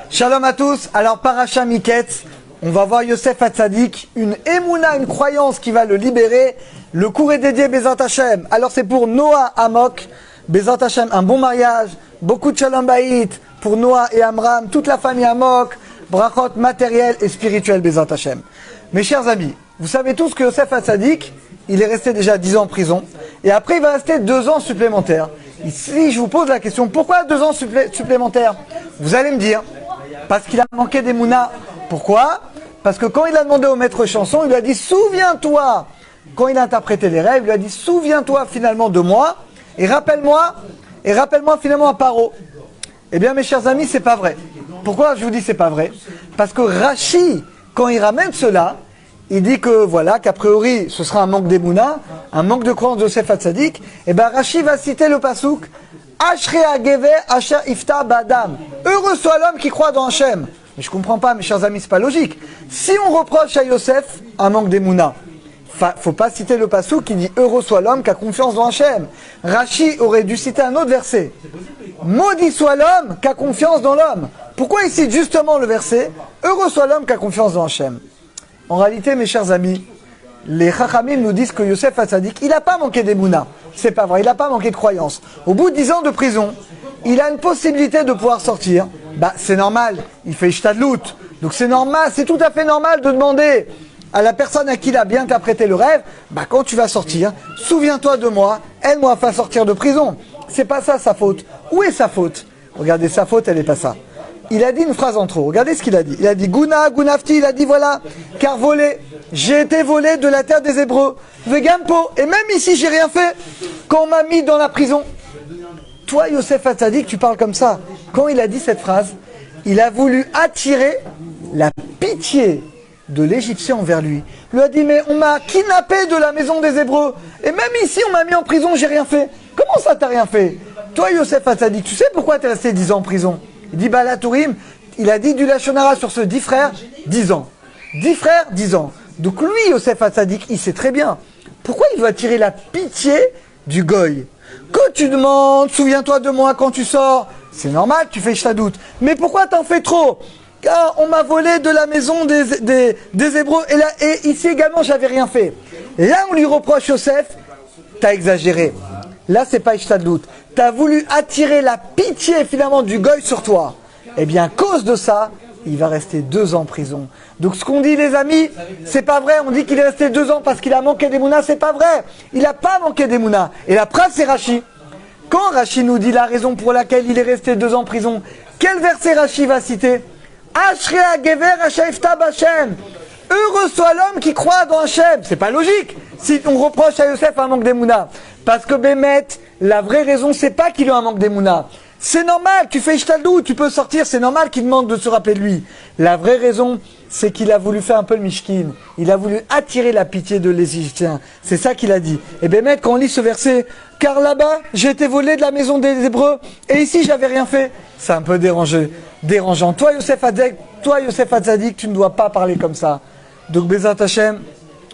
Shalom à tous. Alors, Paracha Miketz, on va voir Yosef Hatzadik, une émouna, une croyance qui va le libérer. Le cours est dédié Bezat Hashem. Alors, c'est pour Noah Amok, Bezat Hashem, un bon mariage, beaucoup de Shalom Bayit pour Noah et Amram, toute la famille Amok, brachot matériel et spirituel Bezat Hashem. Mes chers amis, vous savez tous que Yosef Hatzadik, il est resté déjà 10 ans en prison, et après il va rester 2 ans supplémentaires. Ici, je vous pose la question, pourquoi 2 ans supplémentaires? Vous allez me dire, parce qu'il a manqué d'Emouna. Pourquoi? Parce que quand il a demandé au maître chanson, il lui a dit, souviens-toi, quand il a interprété les rêves, il lui a dit, souviens-toi finalement de moi, et rappelle-moi finalement à Paro. Eh bien, mes chers amis, c'est pas vrai. Pourquoi je vous dis c'est pas vrai? Parce que Rashi, quand il ramène cela, il dit que voilà, qu'a priori, ce sera un manque d'Emouna, un manque de croyance de Yosef Hatzadik. Et bien, Rashi va citer le pasouk Ashrei Hageve Asher Ifta Ba'adam. Heureux soit l'homme qui croit dans Hachem. Mais je comprends pas, mes chers amis, c'est pas logique. Si on reproche à Yosef un manque d'Emouna, faut pas citer le pasouk qui dit heureux soit l'homme qui a confiance dans Hachem. Rashi aurait dû citer un autre verset. Maudit soit l'homme qui a confiance dans l'homme. Pourquoi il cite justement le verset heureux soit l'homme qui a confiance dans Hachem? En réalité, mes chers amis, les Chachamim nous disent que Yosef Hatzadik, il n'a pas manqué d'Emouna. C'est pas vrai, il n'a pas manqué de croyance. Au bout de 10 ans de prison, il a une possibilité de pouvoir sortir. Bah, c'est normal, il fait Ishtadlout. Donc c'est normal, c'est tout à fait normal de demander à la personne à qui il a bien interprété le rêve, bah quand tu vas sortir, souviens-toi de moi, aide-moi à faire sortir de prison. C'est pas ça sa faute. Où est sa faute? Regardez, sa faute, elle n'est pas ça. Il a dit une phrase en trop. Regardez ce qu'il a dit. Il a dit Gouna, Gounafti, il a dit voilà, car volé, j'ai été volé de la terre des Hébreux. Vegampo, et même ici, j'ai rien fait. Quand on m'a mis dans la prison. Toi, Yosef Hatzadik, tu parles comme ça. Quand il a dit cette phrase, il a voulu attirer la pitié de l'Égyptien envers lui. Il lui a dit mais on m'a kidnappé de la maison des Hébreux. Et même ici, on m'a mis en prison, j'ai rien fait. Comment ça, t'as rien fait? Toi, Yosef Hatzadik, tu sais pourquoi t'es resté 10 ans en prison? Il dit Balatourim, il a dit du Lachonara sur ce 10 frères, 10 ans. 10 frères, 10 ans. Donc lui, Yosef Hatzadik, il sait très bien. Pourquoi il veut attirer la pitié du goy? Quand tu demandes, souviens-toi de moi quand tu sors, c'est normal, tu fais Ishtadout. Mais pourquoi t'en fais trop? Car on m'a volé de la maison des Hébreux, et ici également, j'avais rien fait. Et là, on lui reproche, Yosef, t'as exagéré. Là, c'est pas Ishtadlout. Tu as voulu attirer la pitié finalement du goy sur toi. Eh bien, à cause de ça, il va rester 2 ans en prison. Donc, ce qu'on dit, les amis, c'est pas vrai. On dit qu'il est resté 2 ans parce qu'il a manqué d'Emouna. C'est pas vrai. Il n'a pas manqué d'Emouna. Et la preuve, c'est Rashi. Quand Rashi nous dit la raison pour laquelle il est resté 2 ans en prison, quel verset Rashi va citer? Ashrei Hagever Asher Ifta B'Hashem. Heureux soit l'homme qui croit dans Hachem. C'est pas logique si on reproche à Yosef un manque d'Emouna. Parce que Bémet, la vraie raison, c'est pas qu'il a un manque d'Emouna. C'est normal, tu fais Ishtadlout, tu peux sortir, c'est normal qu'il demande de se rappeler de lui. La vraie raison, c'est qu'il a voulu faire un peu le mishkin. Il a voulu attirer la pitié de l'Égyptien. C'est ça qu'il a dit. Et Bémet, quand on lit ce verset, car là-bas, j'ai été volé de la maison des Hébreux, et ici, j'avais rien fait. C'est un peu dérangeant. Toi, Yosef Hatzadik, tu ne dois pas parler comme ça. Donc, Bezat Hashem,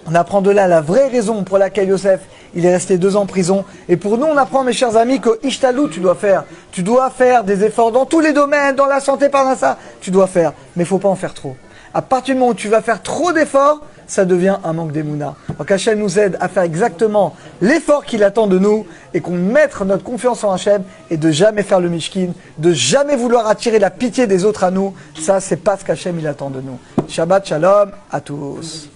on apprend de là la vraie raison pour laquelle Yosef, il est resté 2 ans en prison. Et pour nous, on apprend, mes chers amis, que Ishtalou, tu dois faire. Tu dois faire des efforts dans tous les domaines, dans la santé, par ça, tu dois faire. Mais il ne faut pas en faire trop. À partir du moment où tu vas faire trop d'efforts, ça devient un manque d'Emouna. Donc Hachem nous aide à faire exactement l'effort qu'il attend de nous et qu'on mette notre confiance en Hachem et de jamais faire le mishkin, de jamais vouloir attirer la pitié des autres à nous. Ça, c'est pas ce qu'Hachem il attend de nous. Shabbat Shalom à tous.